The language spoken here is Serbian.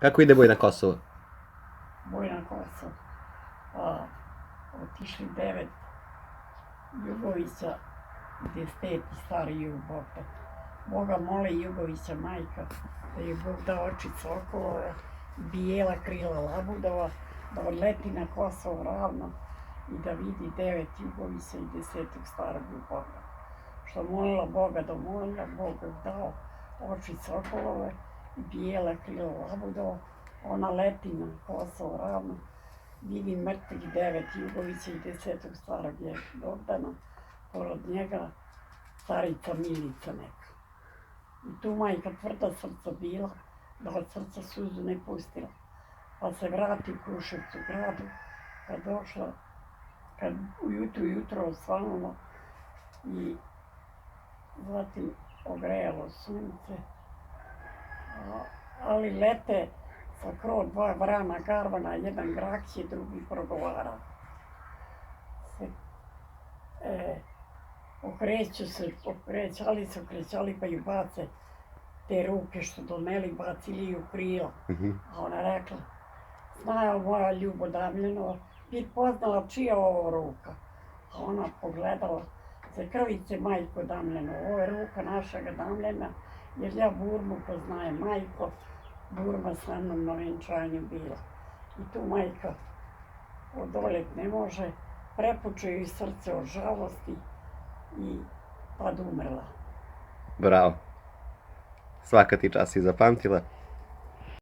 Kako ide boj na Kosovu? Boj na Kosovo. A, otišli 9 Jugovića, gdje steti stari jug Boga. Boga moli Jugovića majka, da je Bog da oči sokolove, bijela krila labudova, da odleti na Kosovo ravno i da vidi 9 Jugovića i 10 starog Boga. Što molila Boga da molila, Bog je dao oči sokolove i bijela krila labudova, ona leti na Kosovo ravno, vidi mrtvih 9 Jugovića i 10 starog je Bogdana, pored njega starica Milica neka. I tu majka tvrda srca bila, da od srca suzu ne pustila. Pa se vrati u Kruševcu gradu, kad došla, kad ujutro osvanulo i zatim ogrejalo sunce, ali lete sa krov 2 vrana garvana, jedan grakće, drugi progovara. Okreću se, okrećali su, okrećali pa ju bace te ruke što doneli, bacili ju krila. A ona rekla, znajo moja ljubo Damljanova, bi poznala čija je ovo ruka. A ona pogledala, za krvice majko Damljano, ovo je ruka našega Damljana, jer ja Burmu poznajem, majko, Burma sa mnom na venčanju bila. I tu majka odoljet ne može, prepuče joj srce od žalosti i tad umrla. Bravo. Svaka ti čast si zapamtila.